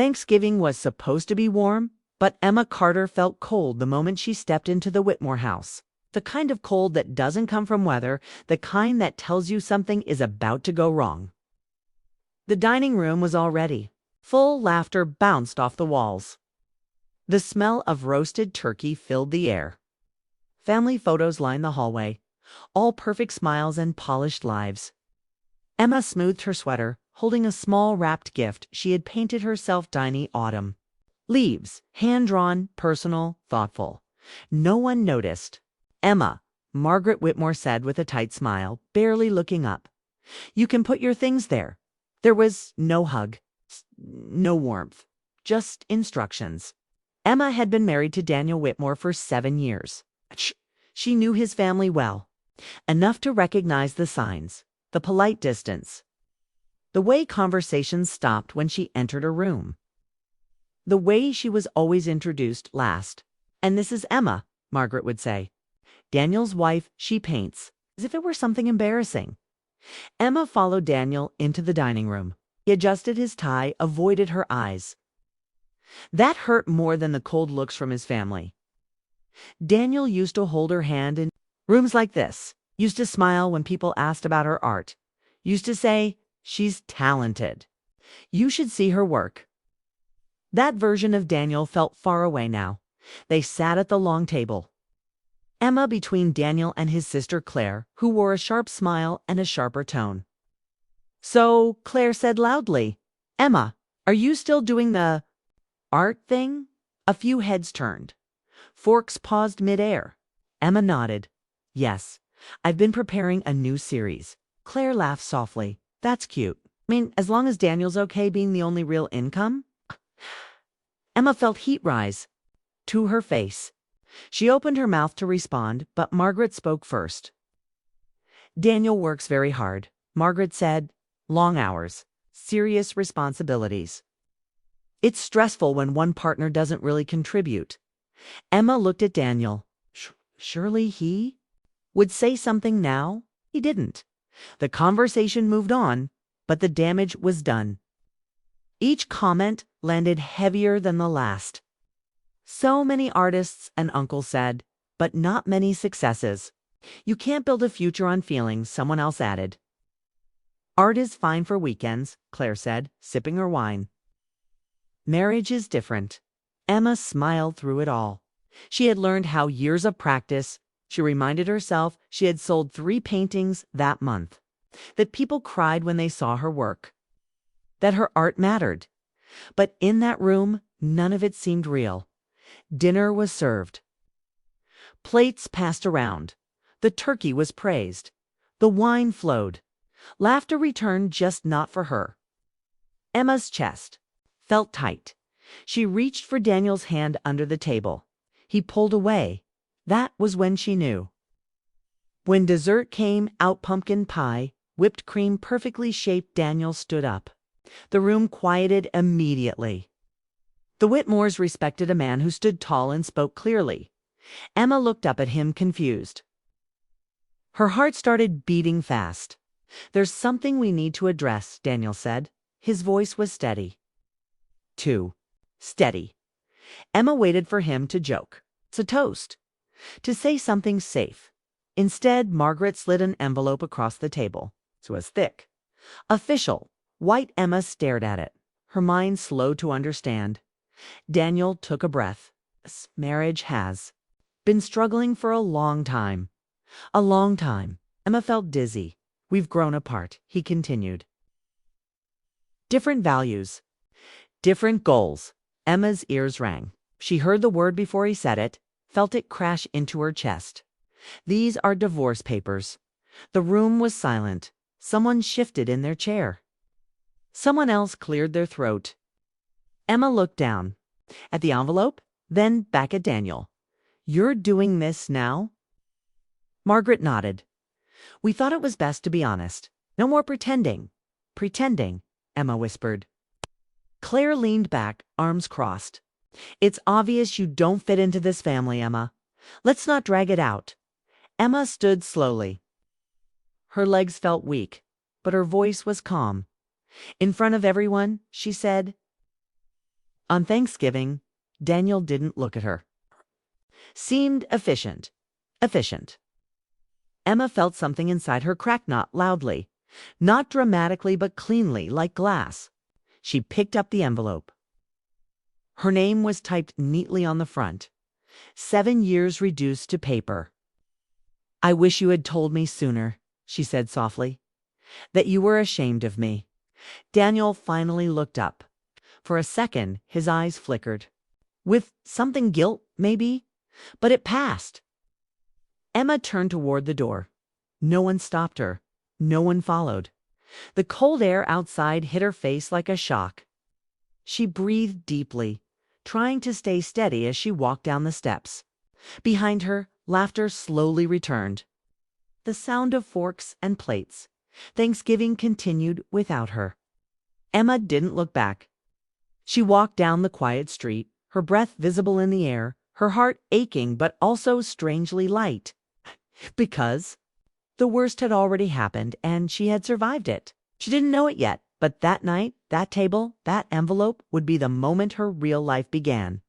Thanksgiving was supposed to be warm, but Emma Carter felt cold the moment she stepped into the Whitmore house. The kind of cold that doesn't come from weather, the kind that tells you something is about to go wrong. The dining room was all ready. Full laughter bounced off the walls. The smell of roasted turkey filled the air. Family photos lined the hallway, all perfect smiles and polished lives. Emma smoothed her sweater, holding a small wrapped gift she had painted herself tiny autumn. Leaves, hand-drawn, personal, thoughtful. No one noticed. Emma, Margaret Whitmore said with a tight smile, barely looking up. You can put your things there. There was no hug, no warmth, just instructions. Emma had been married to Daniel Whitmore for 7 years. She knew his family well, enough to recognize the signs, the polite distance, the way conversations stopped when she entered a room, the way she was always introduced last. And this is Emma, Margaret would say. Daniel's wife, she paints, as if it were something embarrassing. Emma followed Daniel into the dining room. He adjusted his tie, avoided her eyes. That hurt more than the cold looks from his family. Daniel used to hold her hand in rooms like this, used to smile when people asked about her art, used to say, "She's talented. You should see her work." That version of Daniel felt far away now. They sat at the long table. Emma between Daniel and his sister Claire, who wore a sharp smile and a sharper tone. So Claire said loudly, "Emma, are you still doing the art thing?" A few heads turned. Forks paused midair. Emma nodded. "Yes, I've been preparing a new series." Claire laughed softly. "That's cute. I mean, as long as Daniel's okay being the only real income." Emma felt heat rise to her face. She opened her mouth to respond, but Margaret spoke first. "Daniel works very hard," Margaret said. "Long hours, serious responsibilities. It's stressful when one partner doesn't really contribute." Emma looked at Daniel. Surely he would say something now? He didn't. The conversation moved on, but the damage was done. Each comment landed heavier than the last. So many artists and uncles said, but not many successes. "You can't build a future on feelings," someone else added. "Art is fine for weekends," Claire said, sipping her wine. "Marriage is different." Emma smiled through it all. She had learned how years of practice. She reminded herself she had sold 3 paintings that month, that people cried when they saw her work, that her art mattered. But in that room, none of it seemed real. Dinner was served. Plates passed around. The turkey was praised. The wine flowed. Laughter returned, just not for her. Emma's chest felt tight. She reached for Daniel's hand under the table. He pulled away. That was when she knew. When dessert came out, pumpkin pie, whipped cream perfectly shaped, Daniel stood up. The room quieted immediately. The Whitmores respected a man who stood tall and spoke clearly. Emma looked up at him, confused. Her heart started beating fast. "There's something we need to address," Daniel said. His voice was steady. Too steady. Emma waited for him to joke. "It's a toast." To say something safe. Instead, Margaret slid an envelope across the table. It was thick. Official. White. Emma stared at it, her mind slow to understand. Daniel took a breath. "This marriage has been struggling for a long time." A long time. Emma felt dizzy. "We've grown apart," he continued. "Different values. Different goals." Emma's ears rang. She heard the word before he said it, felt it crash into her chest. "These are divorce papers." The room was silent. Someone shifted in their chair. Someone else cleared their throat. Emma looked down at the envelope, then back at Daniel. "You're doing this now?" Margaret nodded. "We thought it was best to be honest. No more pretending." "Pretending," Emma whispered. Claire leaned back, arms crossed. "It's obvious you don't fit into this family, Emma. Let's not drag it out." Emma stood slowly. Her legs felt weak, but her voice was calm. In front of everyone, she said, On Thanksgiving, Daniel didn't look at her. Seemed efficient. Efficient. Emma felt something inside her crack not loudly. Not dramatically, but cleanly, like glass. She picked up the envelope. Her name was typed neatly on the front. 7 years reduced to paper. "I wish you had told me sooner," she said softly. "That you were ashamed of me." Daniel finally looked up. For a second, his eyes flickered. With something guilt, maybe? But it passed. Emma turned toward the door. No one stopped her. No one followed. The cold air outside hit her face like a shock. She breathed deeply, trying to stay steady as she walked down the steps. Behind her, laughter slowly returned. The sound of forks and plates. Thanksgiving continued without her. Emma didn't look back. She walked down the quiet street, her breath visible in the air, her heart aching but also strangely light. Because the worst had already happened and she had survived it. She didn't know it yet, but that night, that table, that envelope would be the moment her real life began.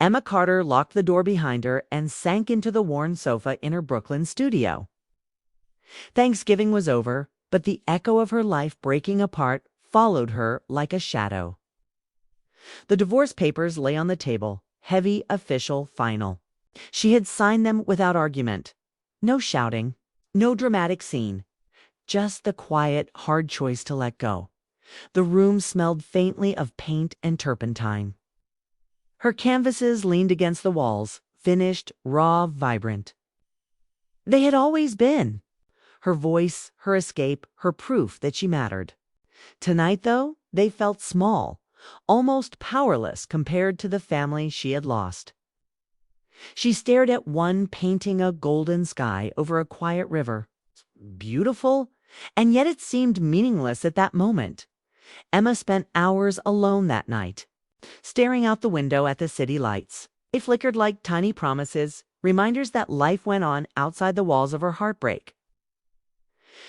Emma Carter locked the door behind her and sank into the worn sofa in her Brooklyn studio. Thanksgiving was over, but the echo of her life breaking apart followed her like a shadow. The divorce papers lay on the table, heavy, official, final. She had signed them without argument. No shouting, no dramatic scene. Just the quiet, hard choice to let go. The room smelled faintly of paint and turpentine. Her canvases leaned against the walls, finished, raw, vibrant. They had always been. Her voice, her escape, her proof that she mattered. Tonight, though, they felt small, almost powerless compared to the family she had lost. She stared at one painting a golden sky over a quiet river. Beautiful, and yet it seemed meaningless at that moment. Emma spent hours alone that night, staring out the window at the city lights. They flickered like tiny promises, reminders that life went on outside the walls of her heartbreak.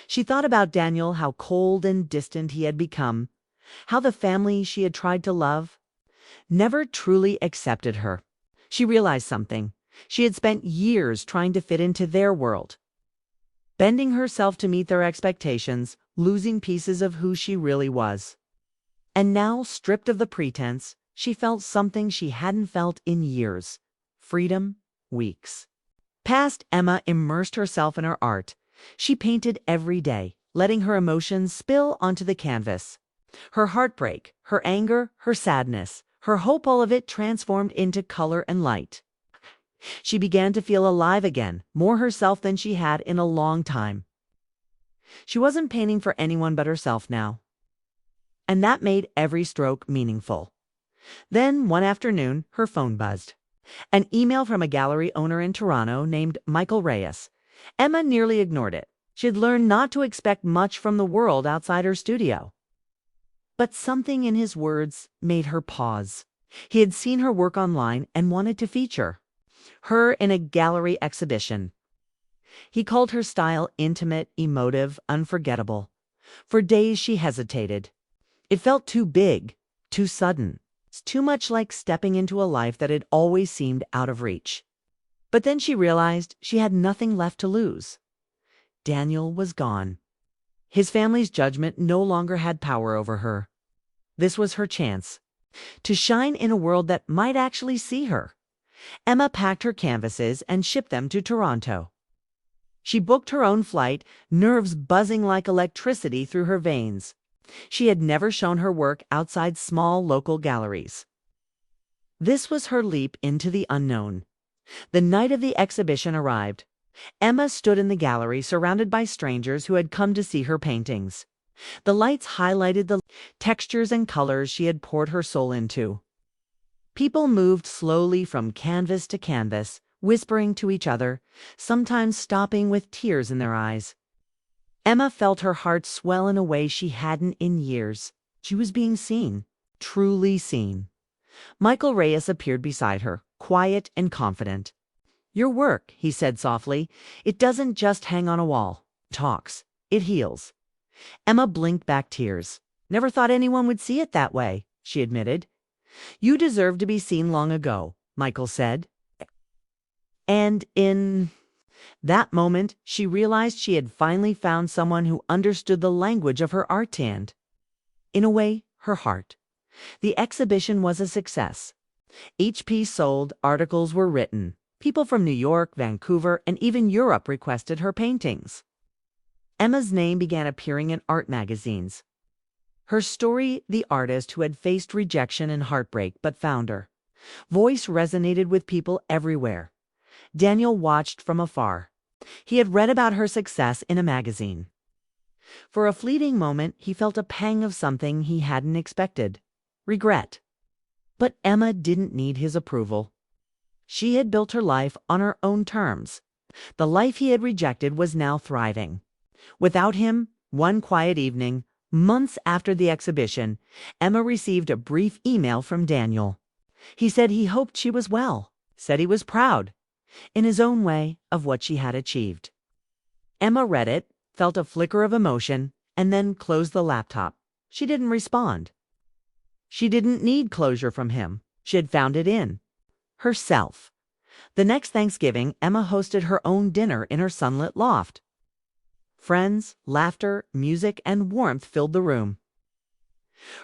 She thought about Daniel, how cold and distant he had become, how the family she had tried to love never truly accepted her. She realized something. She had spent years trying to fit into their world, bending herself to meet their expectations, losing pieces of who she really was. And now, stripped of the pretense, she felt something she hadn't felt in years. Freedom, weeks. Past Emma immersed herself in her art. She painted every day, letting her emotions spill onto the canvas. Her heartbreak, her anger, her sadness, her hope, all of it transformed into color and light. She began to feel alive again, more herself than she had in a long time. She wasn't painting for anyone but herself now. And that made every stroke meaningful. Then, one afternoon, her phone buzzed. An email from a gallery owner in Toronto named Michael Reyes. Emma nearly ignored it. She had learned not to expect much from the world outside her studio. But something in his words made her pause. He had seen her work online and wanted to feature her in a gallery exhibition. He called her style intimate, emotive, unforgettable. For days she hesitated. It felt too big, too sudden. Too much like stepping into a life that had always seemed out of reach. But then she realized she had nothing left to lose. Daniel was gone. His family's judgment no longer had power over her. This was her chance to shine in a world that might actually see her. Emma packed her canvases and shipped them to Toronto. She booked her own flight, nerves buzzing like electricity through her veins. She had never shown her work outside small local galleries. This was her leap into the unknown. The night of the exhibition arrived. Emma stood in the gallery surrounded by strangers who had come to see her paintings. The lights highlighted the textures and colors she had poured her soul into. People moved slowly from canvas to canvas, whispering to each other, sometimes stopping with tears in their eyes. Emma felt her heart swell in a way she hadn't in years. She was being seen, truly seen. Michael Reyes appeared beside her, quiet and confident. "Your work," he said softly, "it doesn't just hang on a wall. It talks. It heals." Emma blinked back tears. "Never thought anyone would see it that way," she admitted. "You deserve to be seen long ago," Michael said. And in that moment, she realized she had finally found someone who understood the language of her art and, in a way, her heart. The exhibition was a success. Each piece sold, articles were written. People from New York, Vancouver, and even Europe requested her paintings. Emma's name began appearing in art magazines. Her story, the artist who had faced rejection and heartbreak but found her voice, resonated with people everywhere. Daniel watched from afar. He had read about her success in a magazine. For a fleeting moment, he felt a pang of something he hadn't expected: regret. But Emma didn't need his approval. She had built her life on her own terms. The life he had rejected was now thriving. Without him, one quiet evening, months after the exhibition, Emma received a brief email from Daniel. He said he hoped she was well, said he was proud, in his own way, of what she had achieved. Emma read it, felt a flicker of emotion, and then closed the laptop. She didn't respond. She didn't need closure from him. She had found it in herself. The next Thanksgiving, Emma hosted her own dinner in her sunlit loft. Friends, laughter, music, and warmth filled the room.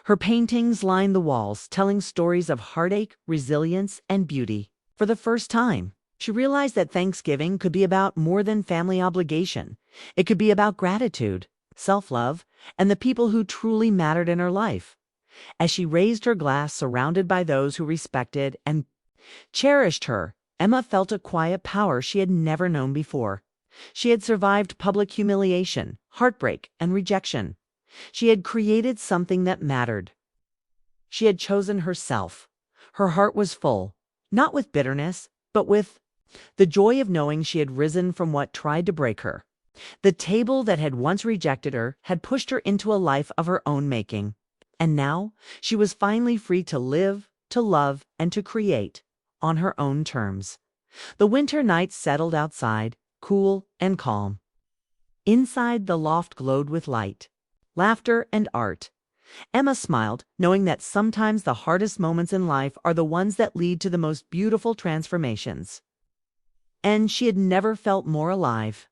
Her paintings lined the walls, telling stories of heartache, resilience, and beauty. For the first time, she realized that Thanksgiving could be about more than family obligation. It could be about gratitude, self-love, and the people who truly mattered in her life. As she raised her glass, surrounded by those who respected and cherished her, Emma felt a quiet power she had never known before. She had survived public humiliation, heartbreak, and rejection. She had created something that mattered. She had chosen herself. Her heart was full, not with bitterness, but with the joy of knowing she had risen from what tried to break her. The table that had once rejected her had pushed her into a life of her own making. And now she was finally free to live, to love, and to create on her own terms. The winter nights settled outside, cool and calm. Inside, the loft glowed with light, laughter, and art. Emma smiled, knowing that sometimes the hardest moments in life are the ones that lead to the most beautiful transformations. And she had never felt more alive.